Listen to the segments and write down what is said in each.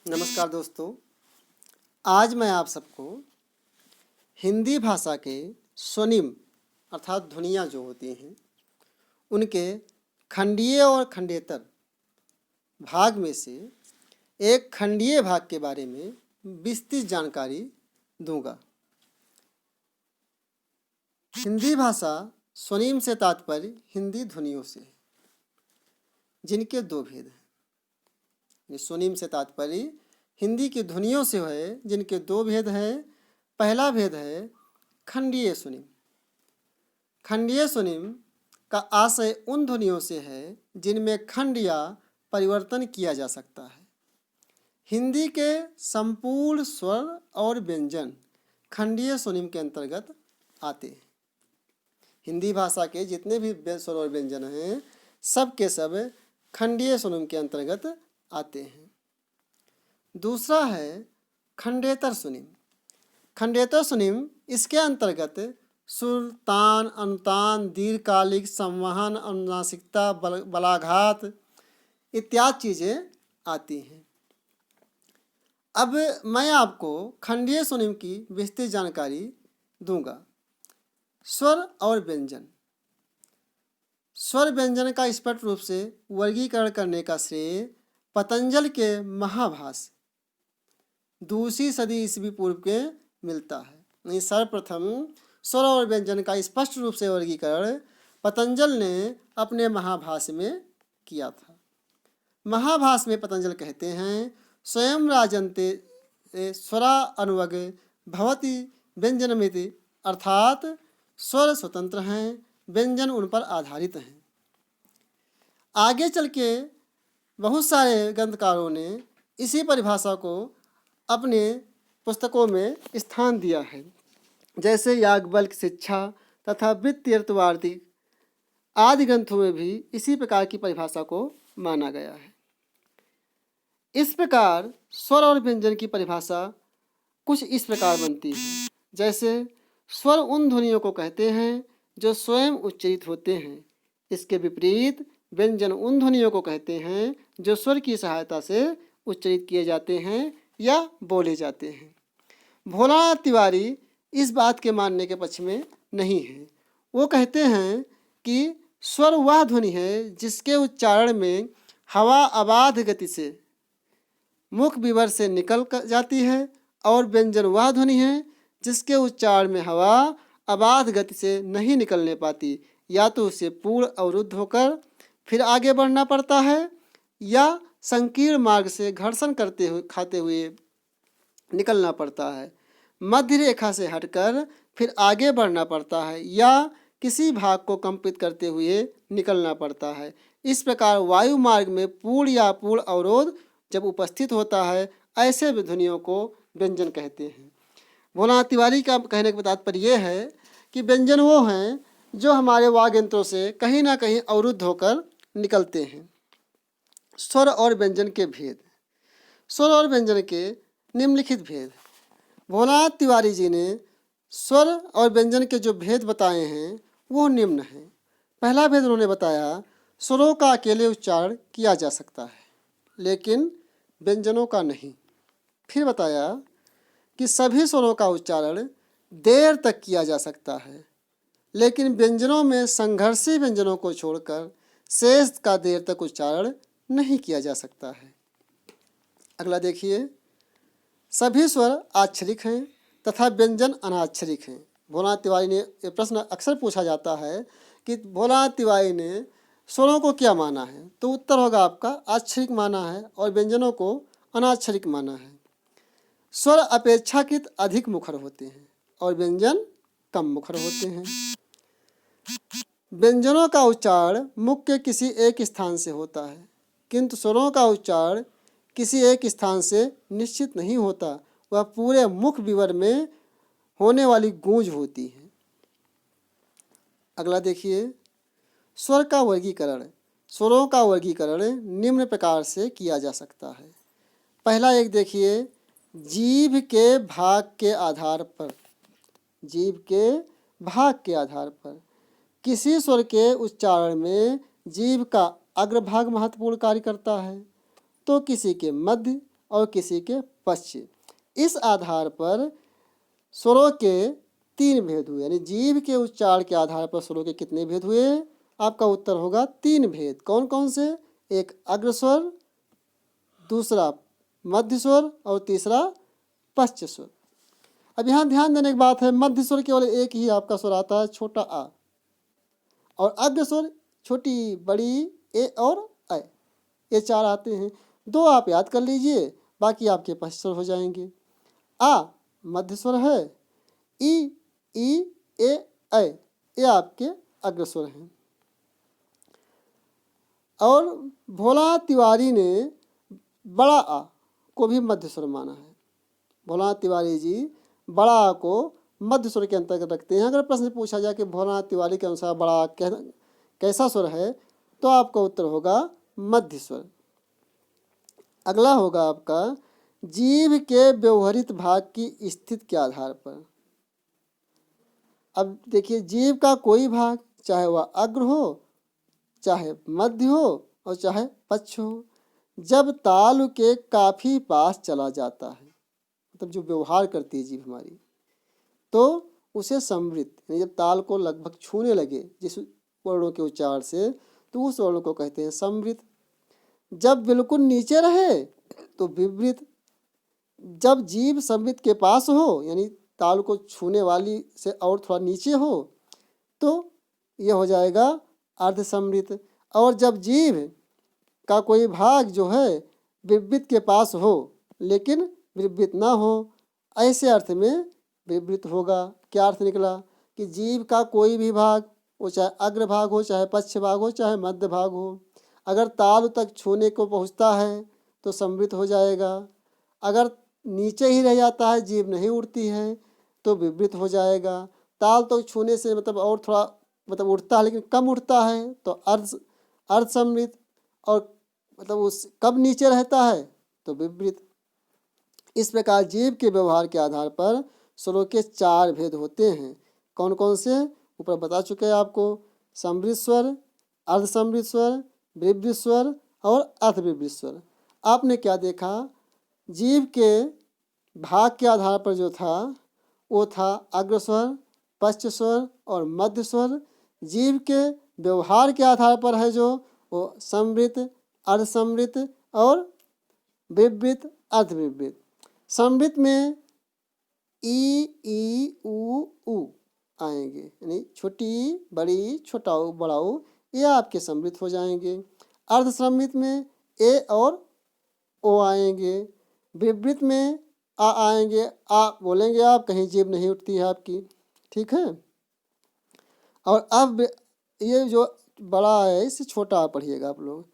नमस्कार दोस्तों। आज मैं आप सबको हिंदी भाषा के स्वनिम अर्थात ध्वनियाँ जो होती हैं उनके खंडीय और खंडेतर भाग में से एक खंडीय भाग के बारे में विस्तृत जानकारी दूंगा। हिंदी भाषा स्वनिम से तात्पर्य हिंदी ध्वनियों से है, जिनके दो भेद हैं। स्वनिम से तात्पर्य हिंदी की ध्वनियों से है, जिनके दो भेद हैं। पहला भेद है खंडीय स्वनिम। खंडीय स्वनिम का आशय उन ध्वनियों से है जिनमें खंड या परिवर्तन किया जा सकता है। हिंदी के संपूर्ण स्वर और व्यंजन खंडीय स्वनिम के अंतर्गत आते हैं। हिंदी भाषा के जितने भी स्वर और व्यंजन हैं सब के सब खंडीय स्वनिम के अंतर्गत आते हैं। दूसरा है खंडेतर स्वनिम। खंडेतर स्वनिम इसके अंतर्गत सुर, तान, अनुतान, दीर्घकालिक, संवहन, अनुनासिकता, बलाघात इत्यादि चीज़ें आती हैं। अब मैं आपको खंडीय स्वनिम की विस्तृत जानकारी दूंगा। स्वर और व्यंजन। स्वर व्यंजन का स्पष्ट रूप से वर्गीकरण करने का श्रेय पतंजल के महाभाष्य 2वीं सदी ईस्वी पूर्व के मिलता है। सर्वप्रथम स्वर और व्यंजन का स्पष्ट रूप से वर्गीकरण पतंजल ने अपने महाभाष्य में किया था। महाभाष्य में पतंजल कहते हैं, स्वयं राजन्ते स्वरा अनुवग भवति व्यंजनमिति, अर्थात स्वर स्वतंत्र हैं, व्यंजन उन पर आधारित हैं। आगे चल के बहुत सारे ग्रंथकारों ने इसी परिभाषा को अपने पुस्तकों में स्थान दिया है, जैसे याज्ञवल्क्य शिक्षा तथा वृत्तिर्तवार्तिक आदि ग्रंथों में भी इसी प्रकार की परिभाषा को माना गया है। इस प्रकार स्वर और व्यंजन की परिभाषा कुछ इस प्रकार बनती है, जैसे स्वर उन ध्वनियों को कहते हैं जो स्वयं उच्चरित होते हैं। इसके विपरीत व्यंजन उन ध्वनियों को कहते हैं जो स्वर की सहायता से उच्चरित किए जाते हैं या बोले जाते हैं। भोलानाथ तिवारी इस बात के मानने के पक्ष में नहीं है। वो कहते हैं कि स्वर वह ध्वनि है जिसके उच्चारण में हवा अबाध गति से मुख विवर से निकल जाती है, और व्यंजन वह ध्वनि है जिसके उच्चारण में हवा अबाध गति से नहीं निकलने पाती। या तो उसे पूर्ण अवरुद्ध होकर फिर आगे बढ़ना पड़ता है, या संकीर्ण मार्ग से घर्षण खाते हुए निकलना पड़ता है। मध्य रेखा से हटकर फिर आगे बढ़ना पड़ता है, या किसी भाग को कंपित करते हुए निकलना पड़ता है। इस प्रकार वायु मार्ग में पूर्ण या अपूर्ण अवरोध जब उपस्थित होता है, ऐसे ध्वनियों को व्यंजन कहते हैं। भोलानाथ तिवारी का कहने का तात्पर्य यह है कि व्यंजन वो हैं जो हमारे वाग यंत्रों से कहीं ना कहीं अवरुद्ध होकर निकलते हैं। स्वर और व्यंजन के भेद। स्वर और व्यंजन के निम्नलिखित भेद। भोलानाथ तिवारी जी ने स्वर और व्यंजन के जो भेद बताए हैं वो निम्न हैं। पहला भेद उन्होंने बताया, स्वरों का अकेले उच्चारण किया जा सकता है लेकिन व्यंजनों का नहीं। फिर बताया कि सभी स्वरों का उच्चारण देर तक किया जा सकता है, लेकिन व्यंजनों में संघर्षी व्यंजनों को छोड़कर शेष का देर तक उच्चारण नहीं किया जा सकता है। अगला देखिए, सभी स्वर आक्षरिक हैं तथा व्यंजन अनाक्षरिक हैं। भोलानाथ तिवारी ने ये प्रश्न अक्सर पूछा जाता है कि भोलानाथ तिवारी ने स्वरों को क्या माना है, तो उत्तर होगा आपका आक्षरिक माना है और व्यंजनों को अनाक्षरिक माना है। स्वर अपेक्षाकृत अधिक मुखर होते हैं और व्यंजन कम मुखर होते हैं। व्यंजनों का उच्चारण मुख के किसी एक स्थान से होता है, किंतु स्वरों का उच्चारण किसी एक स्थान से निश्चित नहीं होता, वह पूरे मुख विवर में होने वाली गूंज होती है। अगला देखिए, स्वर का वर्गीकरण। स्वरों का वर्गीकरण निम्न प्रकार से किया जा सकता है। पहला एक देखिए, जीभ के भाग के आधार पर। जीभ के भाग के आधार पर किसी स्वर के उच्चारण में जीभ का अग्रभाग महत्वपूर्ण कार्य करता है, तो किसी के मध्य और किसी के पश्च। इस आधार पर स्वरों के 3 भेद हुए, यानी जीभ के उच्चारण के आधार पर स्वरों के कितने भेद हुए? आपका उत्तर होगा 3 भेद। कौन कौन से? एक अग्रस्वर, दूसरा मध्य स्वर और तीसरा पश्च स्वर। अब यहाँ ध्यान देने की बात है, मध्य स्वर केवल एक ही आपका स्वर आता है, छोटा आ, और अग्र स्वर छोटी बड़ी ए और ऐ, ये 4 आते हैं। 2 आप याद कर लीजिए, बाकी आपके पश्च स्वर हो जाएंगे। आ मध्य स्वर है, ई ए ऐ ये आपके अग्र स्वर हैं। और भोला तिवारी ने बड़ा आ को भी मध्य स्वर माना है। भोलानाथ तिवारी जी बड़ा आ को मध्य स्वर के अंतर्गत रखते हैं। अगर प्रश्न पूछा जाए कि भोलानाथ तिवारी के अनुसार बड़ा आ कैसा स्वर है, तो आपका उत्तर होगा मध्य स्वर। अगला होगा आपका जीभ के व्यवहारित भाग की स्थिति के आधार पर। अब देखिए, जीभ का कोई भाग, चाहे वह अग्र हो, चाहे मध्य हो और चाहे पश्च हो, जब तालु के काफी पास चला जाता है, मतलब जो व्यवहार करती है जीभ हमारी, तो उसे संवृत, यानी जब ताल को लगभग छूने लगे जिस वर्णों के उच्चारण से, तो उस वर्ण को कहते हैं संवृत। जब बिल्कुल नीचे रहे तो विवृत। जब जीभ संवृत के पास हो, यानी ताल को छूने वाली से और थोड़ा नीचे हो, तो यह हो जाएगा अर्ध संवृत। और जब जीभ का कोई भाग जो है विवृत के पास हो लेकिन विवृत ना हो, ऐसे अर्थ में विवृत होगा। क्या अर्थ निकला? कि जीभ का कोई भी भाग, वो चाहे अग्र भाग हो, चाहे पश्च भाग हो, चाहे मध्य भाग हो, अगर ताल तक छूने को पहुंचता है तो संवृत हो जाएगा। अगर नीचे ही रह जाता है, जीभ नहीं उड़ती है, तो विवृत हो जाएगा। ताल तो छूने से मतलब और थोड़ा मतलब उठता है लेकिन कम उठता है, तो अर्ध संवृत। और मतलब उस कब नीचे रहता है तो विवृत। इस प्रकार जीभ के व्यवहार के आधार पर स्वरों के 4 भेद होते हैं। कौन कौन से? ऊपर बता चुके हैं आपको। संवृत स्वर, अर्ध संवृत स्वर, विवृत स्वर और अर्धविवृत स्वर। आपने क्या देखा? जीभ के भाग के आधार पर जो था वो था अग्र स्वर, पश्च स्वर और मध्य स्वर। जीभ के व्यवहार के आधार पर है जो वो संवृत, अर्धसंवृत और विवृत, अर्धविवृत। संवृत में ई उ आएंगे, यानी छोटी बड़ी, छोटा ऊ बड़ा ऊ, ये आपके संवृत हो जाएंगे। अर्धसंवृत में ए और ओ आएंगे। विवृत में आ आएंगे, आ बोलेंगे आप, कहीं जीभ नहीं उठती है आपकी, ठीक है। और अब ये जो बड़ा है इससे छोटा पढ़िएगा आप लोग।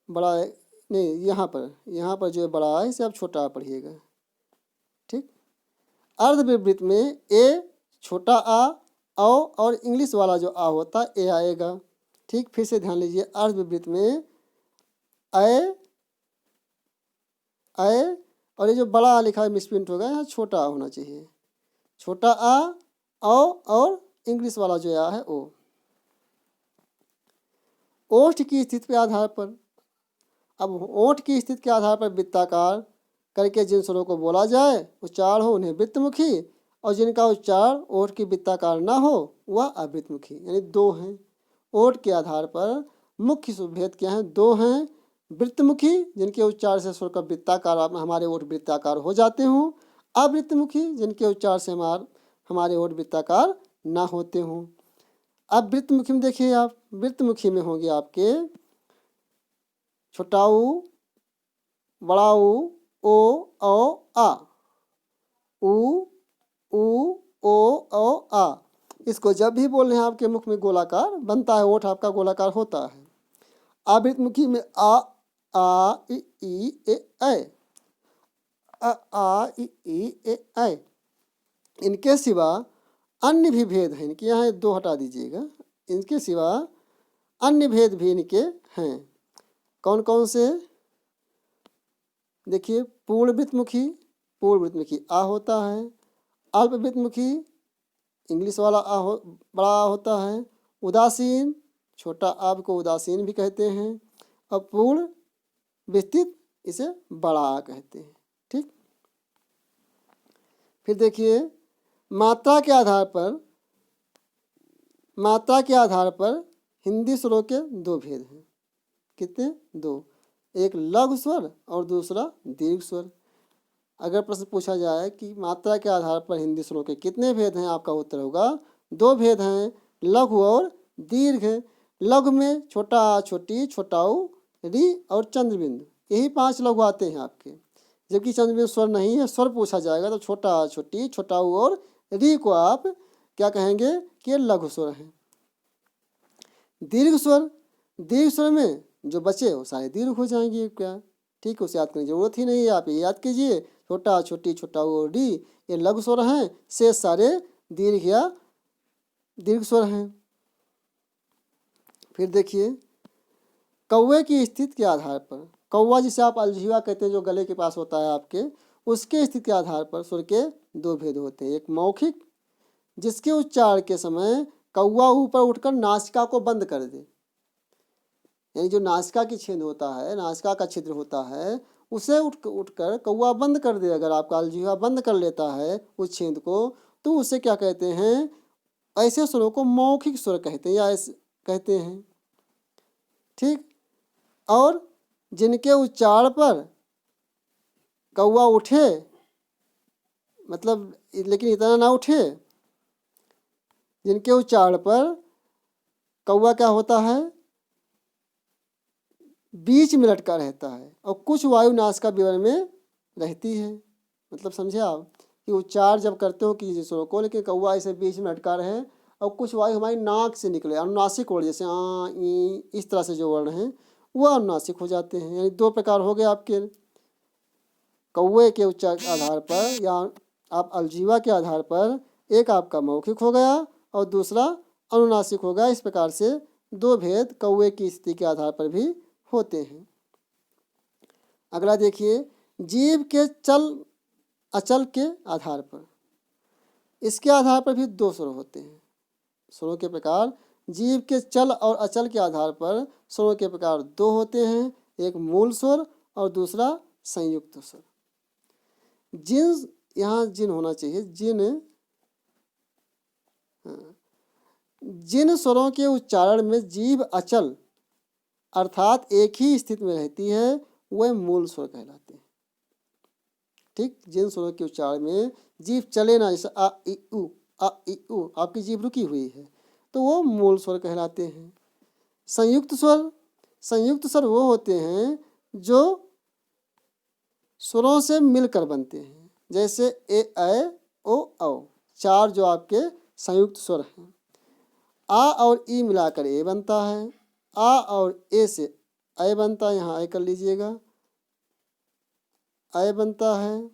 बड़ा है नहीं, यहाँ पर जो है बड़ा है इसे आप छोटा पढ़िएगा, ठीक। अर्धविवृत में ए छोटा आ और इंग्लिश वाला जो आ होता है ए आएगा, ठीक। फिर से ध्यान लीजिए, अर्धविवृत में ऐ और ये जो बड़ा आ लिखा है मिसप्रिंट होगा, यहाँ छोटा आ होना चाहिए। छोटा आ और इंग्लिश वाला जो आ है ओ। ओष्ठ की स्थिति के आधार पर, अब ओठ की स्थिति के आधार पर वृत्ताकार करके जिन स्वरों को बोला जाए, उच्चार हो, उन्हें वृत्तमुखी, और जिनका उच्चार ओठ की वृत्ताकार ना हो वह अवृत्तमुखी, यानी 2 हैं। ओठ के आधार पर मुख्य भेद क्या हैं? 2 हैं। वृत्तमुखी, जिनके उच्चार से स्वर का वृत्ताकार हमारे ओठ वृत्ताकार हो जाते हों। अवृत्तमुखी, जिनके उच्चार से हमारे ओठ वृत्ताकार ना होते हों। अब वृत्तमुखी में देखिए आप, वृत्तमुखी में होंगे आपके छोटा ऊ, बड़ा ऊ, ओ आ, ऊ ओ आ। इसको जब भी बोल रहे हैं आपके मुख में गोलाकार बनता है, ओठ आपका गोलाकार होता है। अवृत्तमुखी में आ ई ए ऐ। इनके सिवा अन्य भी भेद हैं, इनके यहाँ 2 हटा दीजिएगा। इनके सिवा अन्य भेद भी इनके हैं। कौन कौन से? देखिए, पूर्णवृत्तमुखी आ होता है। अल्पवृत्तमुखी इंग्लिश वाला बड़ा आ होता है। उदासीन, छोटा आ को उदासीन भी कहते हैं। और पूर्ण विस्तृत इसे बड़ा आ कहते हैं। ठीक, फिर देखिए मात्रा के आधार पर हिंदी स्वरों के दो भेद हैं। कितने? दो, एक लघु स्वर और दूसरा दीर्घ स्वर। अगर प्रश्न पूछा जाए कि मात्रा के आधार पर हिंदी स्वरों के कितने भेद हैं, आपका उत्तर होगा दो भेद हैं, लघु और दीर्घ। लघु में छोटा आ, छोटी, छोटा ऊ, री और चंद्रबिंदु, यही 5 लघु आते हैं आपके। जबकि चंद्रबिंदु स्वर नहीं है, स्वर पूछा जाएगा तो छोटा आ, छोटी, छोटा ऊ और री को आप क्या कहेंगे कि लघु स्वर हैं। दीर्घ स्वर में जो बचे वो सारे दीर्घ हो जाएंगे क्या। ठीक है, उसे याद करने की जरूरत ही नहीं है, आप ये याद कीजिए छोटा छोटी, छोटा और डी ये लघु स्वर हैं, शेष सारे दीर्घ या दीर्घ स्वर हैं। फिर देखिए कौवे की स्थिति के आधार पर, कौवा जिसे आप अलजीवा कहते हैं जो गले के पास होता है आपके, उसके स्थिति के आधार पर स्वर के दो भेद होते हैं। एक मौखिक, जिसके उच्चारण के समय कौवा ऊपर उठकर नासिका को बंद कर दे, यानी जो नासिका की छेद होता है, नासिका का छिद्र होता है, उसे उठकर कौवा बंद कर दे। अगर आपका अलजीवा बंद कर लेता है उस छेद को, तो उसे क्या कहते हैं, ऐसे स्वरों को मौखिक स्वर कहते हैं या ऐसे कहते हैं। ठीक, और जिनके उच्चारण पर कौवा उठे, मतलब लेकिन इतना ना उठे, जिनके उच्चारण पर कौवा क्या होता है, बीच में लटका रहता है और कुछ वायु नासिका विवर में रहती है। मतलब समझे आप कि उच्चार जब करते हो किसी स्वरों को, लेकिन कौवा ऐसे बीच में लटका रहे और कुछ वायु हमारी नाक से निकले, अनुनासिक वर्ण जैसे आ, ई, इस तरह से जो वर्ण हैं वह अनुनासिक हो जाते हैं। यानी दो प्रकार हो गए आपके, कौवे के उच्चार के आधार पर या आप अलजीवा के आधार पर, एक आपका मौखिक हो गया और दूसरा अनुनासिक हो गया। इस प्रकार से दो भेद कौवे की स्थिति के आधार पर भी होते हैं। अगला देखिए जीव के चल अचल के आधार पर, इसके आधार पर भी दो स्वर होते हैं। स्वरों के प्रकार जीव के चल और अचल के आधार पर स्वरों के प्रकार दो होते हैं, एक मूल स्वर और दूसरा संयुक्त स्वर। जिन, यहाँ जिन होना चाहिए, जिन स्वरों के उच्चारण में जीव अचल अर्थात एक ही स्थिति में रहती है वह मूल स्वर कहलाते हैं। ठीक, जिन स्वरों के उच्चारण में जीभ चले ना, जैसे आ ई उ, आ ई उ, आपकी जीभ रुकी हुई है तो वो मूल स्वर कहलाते हैं। संयुक्त स्वर वो होते हैं जो स्वरों से मिलकर बनते हैं, जैसे ए ऐ ओ औ, 4 जो आपके संयुक्त स्वर हैं। आ और ई मिलाकर ए बनता है, आ और ए से ऐ बनता है, यहाँ ऐ कर लीजिएगा, ऐ बनता है।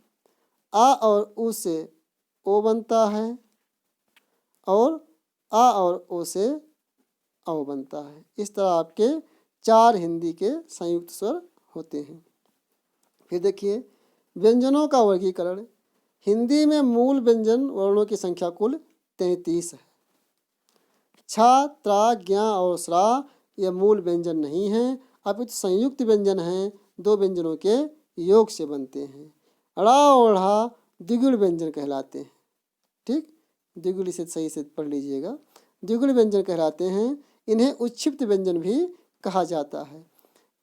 आ और उ से ओ बनता है और आ और ओ से औ बनता है। इस तरह आपके 4 हिंदी के संयुक्त स्वर होते हैं। फिर देखिए व्यंजनों का वर्गीकरण, हिंदी में मूल व्यंजन वर्णों की संख्या कुल 33 है। छा, त्रा, ज्ञा और स्रा ये मूल व्यंजन नहीं हैं, अपितु संयुक्त व्यंजन हैं, 2 व्यंजनों के योग से बनते हैं। ड़ा और ढ़ा द्विगुण व्यंजन कहलाते हैं। ठीक, द्विगुण इसे सही से पढ़ लीजिएगा, द्विगुण व्यंजन कहलाते हैं। इन्हें उच्छिप्त व्यंजन भी कहा जाता है।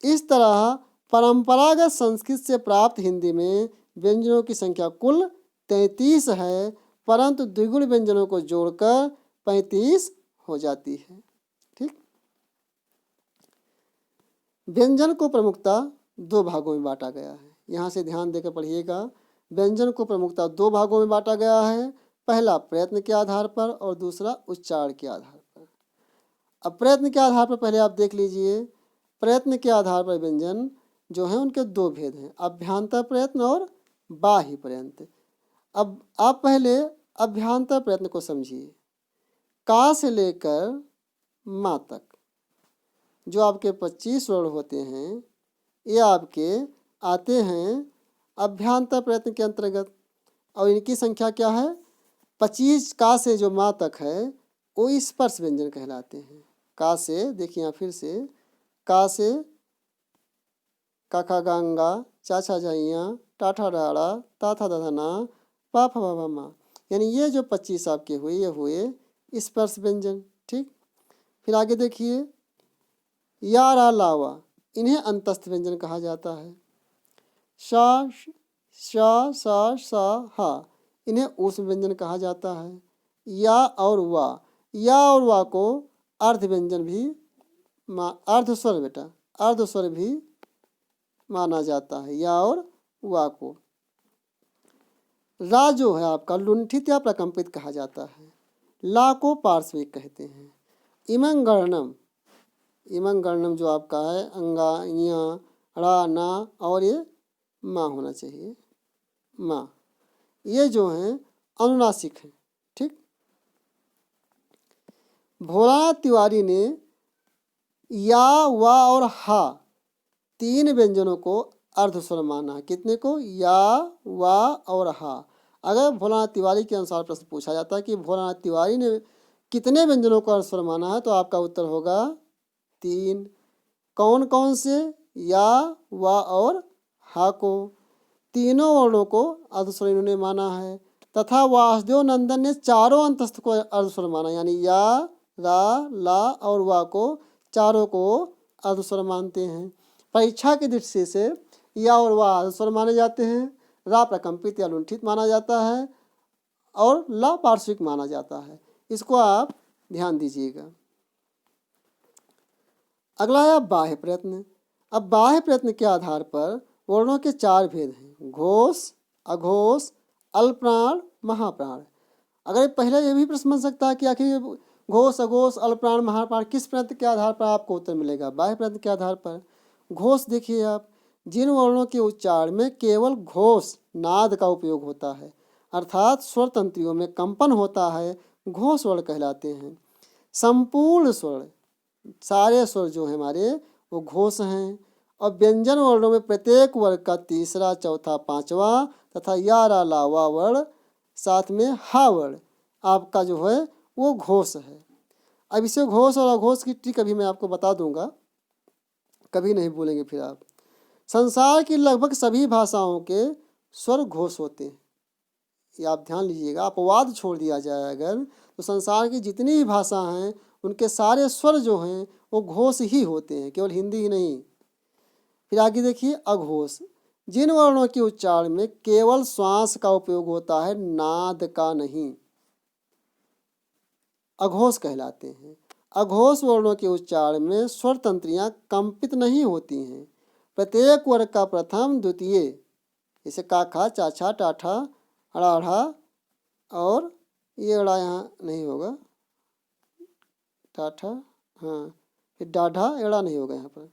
इस तरह परंपरागत संस्कृत से प्राप्त हिंदी में व्यंजनों की संख्या कुल 33 है, परंतु द्विगुण व्यंजनों को जोड़कर 35 हो जाती है। ठीक, व्यंजन को प्रमुखता 2 भागों में बांटा गया है। यहाँ से ध्यान देकर पढ़िएगा, व्यंजन को प्रमुखता 2 भागों में बांटा गया है, पहला प्रयत्न के आधार पर और दूसरा उच्चारण के आधार पर। अब प्रयत्न के आधार पर पहले आप देख लीजिए, प्रयत्न के आधार पर व्यंजन जो हैं उनके 2 भेद हैं, अभ्यांतर प्रयत्न और बाह्य प्रयत्न। अब आप पहले अभ्यांतर प्रयत्न को समझिए। का से लेकर माँ तक जो आपके 25 वर्ण होते हैं ये आपके आते हैं अभ्यांतर प्रयत्न के अंतर्गत, और इनकी संख्या क्या है 25। का से जो माँ तक है वो स्पर्श व्यंजन कहलाते हैं। का से देखिए यहाँ फिर से, का से का खा गंगा चाचा जाइया, टाठा डाड़ा, ताथा दधना, पा फा बा मा। यानी ये जो 25 आपके हुए ये हुए स्पर्श व्यंजन। ठीक, फिर आगे देखिए या रा लावा, इन्हें अंतस्थ व्यंजन कहा जाता है। शा शा सा सा हा, इन्हें ऊष्म व्यंजन कहा जाता है। या और वा को अर्ध व्यंजन भी अर्ध स्वर बेटा अर्ध स्वर भी माना जाता है। या और वा को। रा जो है आपका लुंठित या प्रकंपित कहा जाता है। ला को पार्श्विक कहते हैं। इमं गणनम जो आपका है अंगा इया रा ना और ये माँ होना चाहिए माँ, ये जो हैं अनुनासिक हैं। ठीक, भोलानाथ तिवारी ने या वा और हा 3 व्यंजनों को अर्धस्वर माना। कितने को? या वा और हा। अगर भोलानाथ तिवारी के अनुसार प्रश्न पूछा जाता है कि भोलानाथ तिवारी ने कितने व्यंजनों को अर्धस्वर माना है, तो आपका उत्तर होगा 3। कौन कौन से? या वा और हा को। तीनों वर्णों को अर्धस्वर इन्होंने माना है। तथा वासुदेव नंदन ने चारों अंतस्थ को अर्धस्वर माना, यानी या रा ला और वा को चारों को अर्धस्वर मानते हैं। परीक्षा की दृष्टि से या और वा अर्धस्वर माने जाते हैं, रा प्रकंपित या लुंठित माना जाता है और ला पार्श्विक माना जाता है। इसको आप ध्यान दीजिएगा। अगला है बाह्य प्रयत्न। अब बाह्य प्रयत्न के आधार पर वर्णों के 4 भेद हैं, घोष, अघोष, अल्पप्राण, महाप्राण। अगर पहले ये भी प्रश्न बन सकता है कि आखिर घोष, अघोष, अल्पप्राण, महाप्राण किस प्रयत्न के आधार पर आपको उत्तर मिलेगा? बाह्य प्रयत्न के आधार पर। घोष देखिए आप, जिन वर्णों के उच्चारण में केवल घोष नाद का उपयोग होता है, अर्थात स्वर तंत्रियों में कंपन होता है, घोष वर्ण कहलाते हैं। संपूर्ण स्वर, सारे स्वर जो हैं हमारे वो घोष हैं। और व्यंजन वर्णों में प्रत्येक वर्ग का तीसरा, चौथा, पांचवा तथा या रा ला वा वर्ण साथ में हा वर्ण आपका जो है वो घोष है। अब इसे घोष और अघोष की ट्रिक अभी मैं आपको बता दूंगा, कभी नहीं भूलेंगे फिर आप। संसार की लगभग सभी भाषाओं के स्वर घोष होते हैं, ये आप ध्यान लीजिएगा। अपवाद छोड़ दिया जाए अगर, तो संसार की जितनी भी भाषा हैं उनके सारे स्वर जो हैं वो घोष ही होते हैं, केवल हिंदी ही नहीं। फिर आगे देखिए अघोष, जिन वर्णों के उच्चारण में केवल श्वास का उपयोग होता है, नाद का नहीं, अघोष कहलाते हैं। अघोष वर्णों के उच्चारण में स्वर तंत्रियां कंपित नहीं होती हैं। प्रत्येक वर्ग का प्रथम, द्वितीय, जैसे काखा, चाछा, टाठा, अड़ाढ़ा और ये अड़ा यहाँ नहीं होगा, टाठा, हाँ, फिर डाढ़ा, एड़ा नहीं होगा यहाँ पर।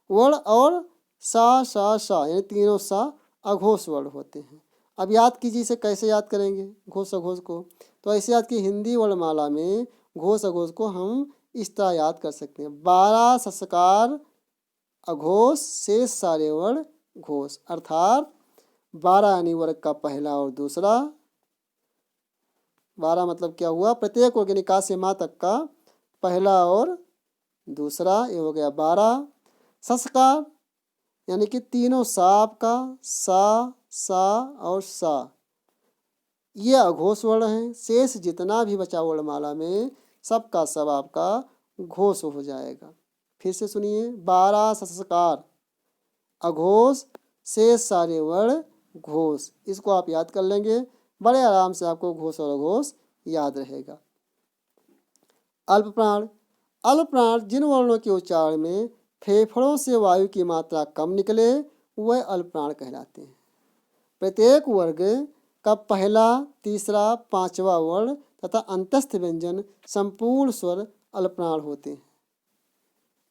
वर्ण और सा सा सा यानी तीनों सा अघोष वर्ण होते हैं। अब याद कीजिए इसे कैसे याद करेंगे घोष अघोष को, तो ऐसे याद की हिंदी वर्णमाला में घोष अघोष को हम इस तरह याद कर सकते हैं। 12 सस्कार अघोष, शेष सारे वर्ण घोष, अर्थात 12 यानी वर्ग का पहला और दूसरा। 12 मतलब क्या हुआ? प्रत्येक वर्ग यानी का से माँ तक का पहला और दूसरा, ये हो गया 12। सस्कार यानी कि तीनों सा आपका, सा और सा, ये अघोष वर्ण हैं। शेष जितना भी बचा वर्णमाला में सबका सब आपका घोष हो जाएगा। फिर से सुनिए, 12 सस्कार अघोष, शेष सारे वर्ण घोष। इसको आप याद कर लेंगे, बड़े आराम से आपको घोष और अघोष याद रहेगा। अल्पप्राण, अल्पप्राण जिन वर्णों के उच्चारण में फेफड़ों से वायु की मात्रा कम निकले वह अल्पप्राण कहलाते हैं। प्रत्येक वर्ग का पहला, तीसरा, पांचवा वर्ण तथा अंतस्थ व्यंजन संपूर्ण स्वर अल्पप्राण होते हैं।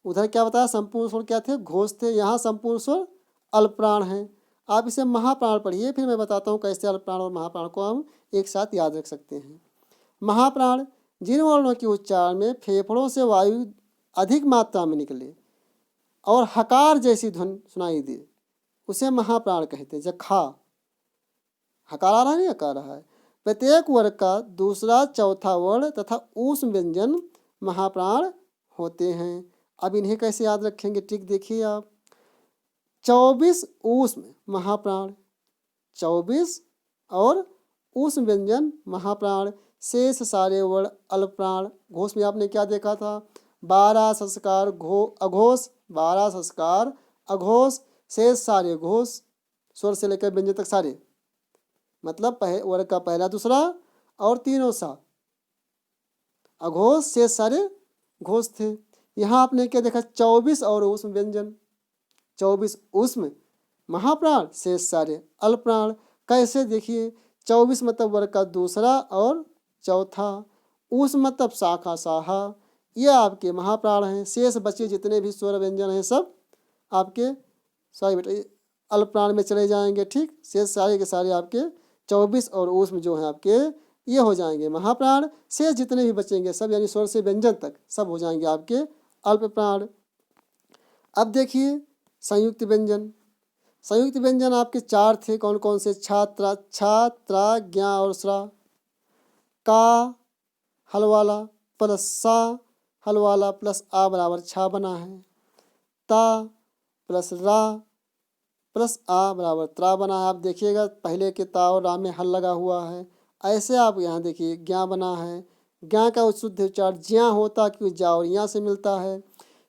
उधर क्या बताया? संपूर्ण स्वर क्या थे? घोष थे। यहाँ संपूर्ण स्वर अल्पप्राण हैं। आप इसे महाप्राण पढ़िए, फिर मैं बताता हूँ कैसे अल्पप्राण और महाप्राण को हम एक साथ याद रख सकते हैं। महाप्राण जिन वर्णों के उच्चारण में फेफड़ों से वायु अधिक मात्रा में निकले और हकार जैसी ध्वनि सुनाई दे उसे महाप्राण कहते हैं। जब खा हकार आ रहा है, नहीं हकार रहा है। प्रत्येक वर्ग का दूसरा, चौथा वर्ण तथा ऊष्म व्यंजन महाप्राण होते हैं। अब इन्हें कैसे याद रखेंगे? ट्रिक देखिए आप। 24 ऊष्म महाप्राण, 24 और ऊष्म व्यंजन महाप्राण, शेष सारे वर्ण अल्पप्राण। घोष में आपने क्या देखा था, 12 संस्कार अघोष, 12 संस्कार अघोष, शेष सारे घोष, स्वर से लेकर व्यंजन तक सारे, मतलब वर्ग का पहला दूसरा और तीनों सा अघोष शेष सारे घोष थे। यहाँ आपने क्या देखा, 24 और ऊष्म व्यंजन, 24 ऊष्म महाप्राण, शेष सारे अल्पप्राण। कैसे, देखिए 24 मतलब वर्ग का दूसरा और चौथा, ऊष्म मतलब शाखा साहा, ये आपके महाप्राण हैं। शेष बचे जितने भी स्वर व्यंजन हैं सब आपके सॉरी बेटा अल्पप्राण में चले जाएंगे। ठीक, शेष सारे के सारे आपके 24 और ऊष्म जो हैं आपके ये हो जाएंगे महाप्राण। शेष जितने भी बचेंगे सब यानी स्वर से व्यंजन तक सब हो जाएंगे आपके अल्पप्राण। अब देखिए संयुक्त व्यंजन, संयुक्त व्यंजन आपके 4 थे, कौन कौन से, छात्रा, छात्रा, ज्ञा और श्रा। का हलवाला प्लस सा हलवाला प्लस आ बराबर छा बना है। ता प्लस रा प्लस आ बराबर त्रा बना है। आप देखिएगा पहले के ता और रा में हल लगा हुआ है। ऐसे आप यहाँ देखिए ज्ञा बना है, ज्ञा का शुद्ध उच्चार ज्या होता क्योंकि जा और यहाँ से मिलता है।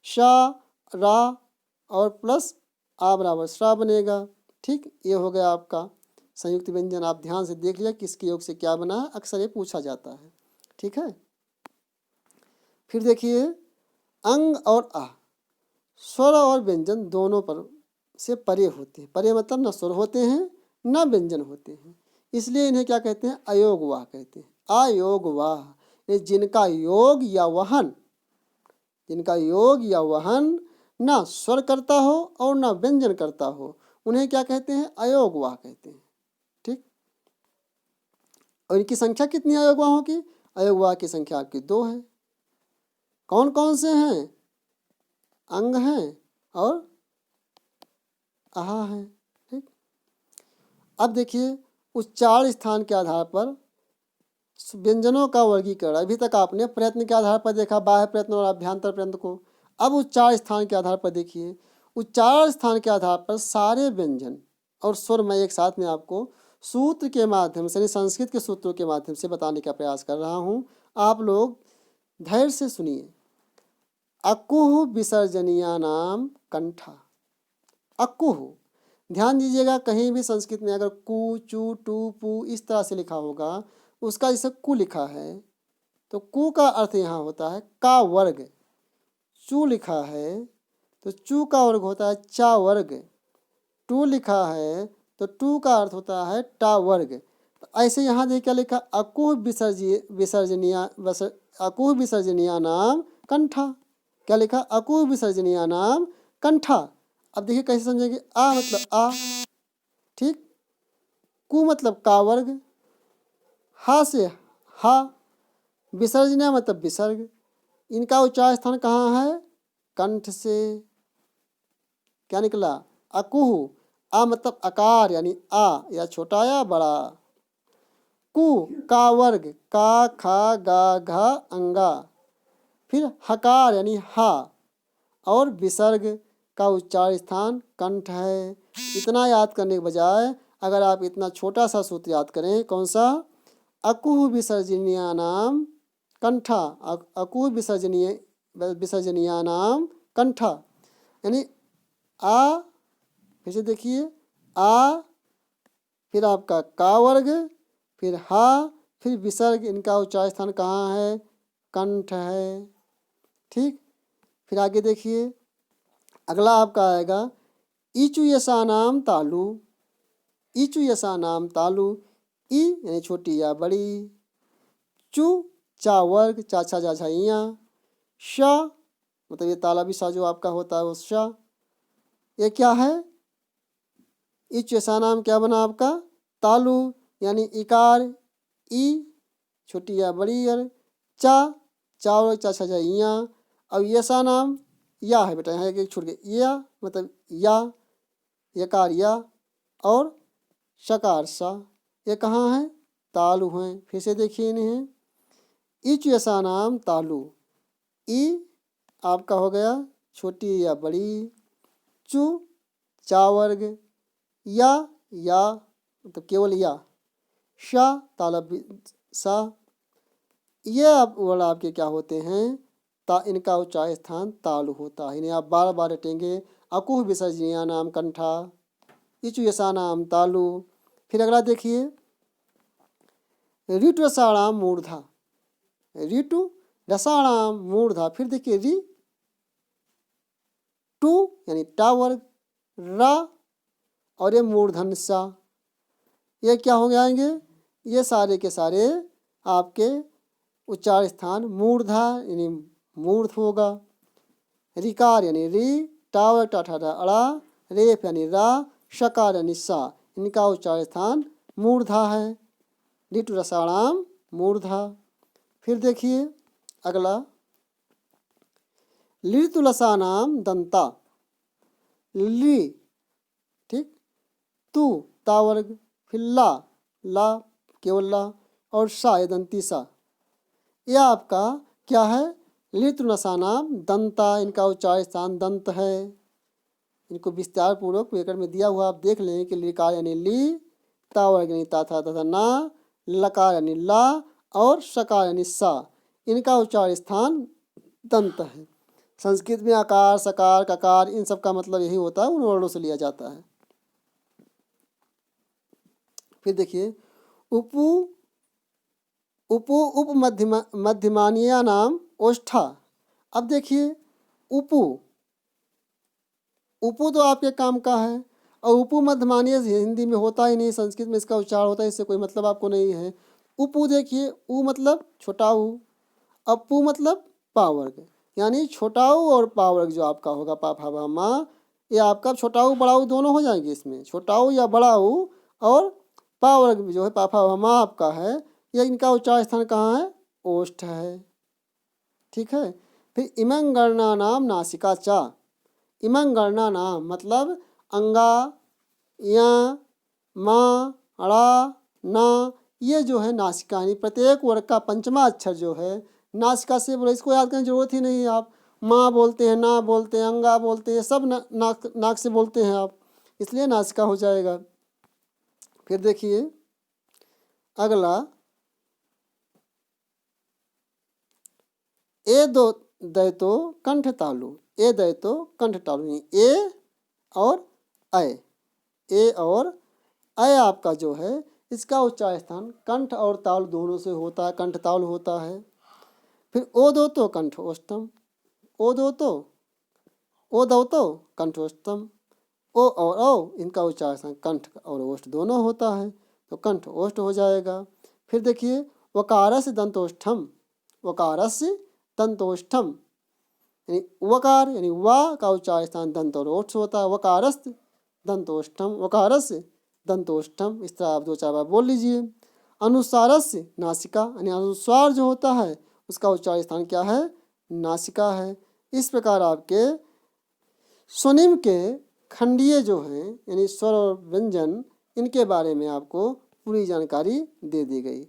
शा रा और प्लस आ बराबर श्रा बनेगा। ठीक, ये हो गया आपका संयुक्त व्यंजन। आप ध्यान से देख लिया किसके योग से क्या बना है, अक्सर ये पूछा जाता है। ठीक है, फिर देखिए अंग और आ, स्वर और व्यंजन दोनों पर से परे होते हैं। परे मतलब न स्वर होते हैं न व्यंजन होते हैं, इसलिए इन्हें क्या कहते हैं, अयोगवाह कहते हैं। अयोगवाह, ये जिनका योग या वहन, जिनका योग या वहन ना स्वर करता हो और ना व्यंजन करता हो, उन्हें क्या कहते हैं, अयोगवाह कहते हैं। ठीक, और इनकी संख्या कितनी अयोगवाहों की, अयोगवाह की संख्या आपकी 2 है। कौन कौन से हैं, अंग हैं और आहा है। ठीक, अब देखिए उच्चारण स्थान के आधार पर व्यंजनों का वर्गीकरण। अभी तक आपने प्रयत्न के आधार पर देखा, बाह्य प्रयत्न और अभ्यंतर प्रयत्न को। अब उच्चारण स्थान के आधार पर देखिए, उच्चारण स्थान के आधार पर सारे व्यंजन और स्वर मैं एक साथ में आपको सूत्र के माध्यम से, संस्कृत के सूत्रों के माध्यम से बताने का प्रयास कर रहा हूँ। आप लोग धैर्य से सुनिए। अकुह विसर्जनीया नाम कंठा, अकुह, ध्यान दीजिएगा कहीं भी संस्कृत में अगर कु चू टू पू इस तरह से लिखा होगा, उसका जैसे कु लिखा है तो कु का अर्थ यहाँ होता है का वर्ग, चू लिखा है तो चू का वर्ग होता है चा वर्ग, टू लिखा है तो टू का अर्थ होता है टा वर्ग। तो ऐसे यहाँ देखिए क्या लिखा, अकुह विसर्जनीया नाम कंठा, क्या लिखा, अकुह विसर्जनीया नाम कंठा। अब देखिए कैसे समझेंगे, आ मतलब आ, ठीक, कु मतलब का वर्ग, हा से हा, विसर्जनीय मतलब विसर्ग। इनका उच्चार स्थान कहाँ है, कंठ से। क्या निकला, अकुह, आ मतलब आकार यानी आ या छोटा या बड़ा, कु का वर्ग का खा गा घा अंगा, फिर हकार यानी हा, और विसर्ग का उच्चार स्थान कंठ है। इतना याद करने के बजाय अगर आप इतना छोटा सा सूत्र याद करें, कौन सा, अकुह विसर्जनीया नाम कंठा, अकुह विसर्जनीया नाम कंठा, यानी आ, फिर से देखिए आ, फिर आपका का वर्ग, फिर हा, फिर विसर्ग, इनका उच्चार स्थान कहाँ है, कंठ है। ठीक, फिर आगे देखिए अगला आपका आएगा ईचु यसा नाम तालु, ईचु यसा नाम तालु, ई यानी छोटी या बड़ी, चू चा वर्ग चा छा जा छा इया, श मतलब ये ताला भी सा जो आपका होता है वो श, ये क्या है, ईचु यसा नाम क्या बना आपका, तालु यानी इकार, ई छोटी या बड़ी और चा चा वर्ग चा छा जा इया। अब यसा नाम या है बेटा, यहाँ एक छूट गई, या मतलब या, यकार या और शकार सा, ये कहाँ है, तालु हैं। फिर से देखिए इन्हें, इच यसा नाम तालु, ई आपका हो गया छोटी या बड़ी, चू चा वर्ग, या मतलब केवल या, शा तालब सा, ये वर्ण आपके क्या होते हैं, इनका उच्चार स्थान तालु होता है। इन्हें आप बार बार रटेंगे। अकुह विसर्जनीय नाम कंठा, इचु यशा नाम तालु। फिर अगला देखिए, ऋतु रसाणाम मूर्धा, ऋतु रसाणाम मूर्धा। फिर देखिए रि टू यानी टा वर्ग, रा और ये मूर्धन सा, ये क्या हो जाएंगे, ये सारे के सारे आपके उच्चार स्थान मूर्धा यानी मूर्ध होगा। रिकार यानी रि, टावर टाठा अड़ा, रेफ यानी रा, शकार यानी सा, इनका उच्चार स्थान मूर्धा है। ऋतु रसाणाम मूर्धा। फिर देखिए अगला, ऋतुलसानाम दंता, ली ठीक, तू ता वर्ग, फिर ला केवल ला, और सा ये दंती सा, यह आपका क्या है, ऋतुलसानाम दंता, इनका उच्चार स्थान दंत है। इनको विस्तार पूर्वक व्याकरण में दिया हुआ आप देख लें कि लिकार यानी ली, ता वर्ग यानी ता था तथा ना, लकार यानी ला और शकार यानी सा, इनका उच्चार स्थान दंत है। संस्कृत में आकार, सकार, ककार इन सब का मतलब यही होता है, उन वर्णों से लिया जाता है। फिर देखिए उपु उप मध्यमानीय नाम ओष्ठा। अब देखिए उपु तो आपके काम का है, और उपु मध्यमानीय हिंदी में होता ही नहीं, संस्कृत में इसका उच्चार होता है, इससे कोई मतलब आपको नहीं है। उपु देखिए, उ मतलब छोटा ऊ, अब पु मतलब पा वर्ग, यानी छोटा ऊ और पा वर्ग जो आपका होगा पा फा भा मा, ये आपका छोटा ऊ बड़ा ऊ दोनों हो जाएंगे इसमें, छोटा ऊ या बड़ा ऊ, और पा वर्ग जो है पा फा भा मा आपका है, यह इनका उच्चार स्थान कहाँ है, ओष्ठ है। ठीक है। फिर इमं गणना नाम नासिका चा, इमं गणना नाम मतलब अंगा, या, मा, अड़ा, ना, ये जो है नासिका, यानी प्रत्येक वर्ग का पंचमा अक्षर जो है नासिका से बोले, इसको याद करने की जरूरत ही नहीं है। आप माँ बोलते हैं, ना बोलते हैं, अंगा बोलते हैं, सब नाक से बोलते हैं आप, इसलिए नासिका हो जाएगा। फिर देखिए अगला, ए दो दैतो कंठ तालु, ए दैतो कंठ तालु, ए और ए और अय आपका जो है इसका उच्चार स्थान कंठ और ताल दोनों से होता है, कंठ ताल होता है। फिर ओ दो तो कंठोष्टम, ओ दो तो कंठोष्टम, ओ और औ इनका उच्चार स्थान कंठ और ओष्ठ दोनों होता है, तो कंठ ओष्ठ हो जाएगा। फिर देखिए वकारस्य दंतोष्ठम, वकारस्य दंतोष्ठम, यानी वकार यानी वा का उच्चार स्थान दंत और ओष्ठ होता है, वकारस्य दंतोष्ठम, वकारस्य दंतोष्ठम, इस तरह आप दो चार बार बोल लीजिए। अनुस्वारस्य नासिका, यानी अनुस्वार जो होता है उसका उच्चार स्थान क्या है, नासिका है। इस प्रकार आपके स्वनिम के खंडीय जो हैं यानी स्वर और व्यंजन, इनके बारे में आपको पूरी जानकारी दे दी गई।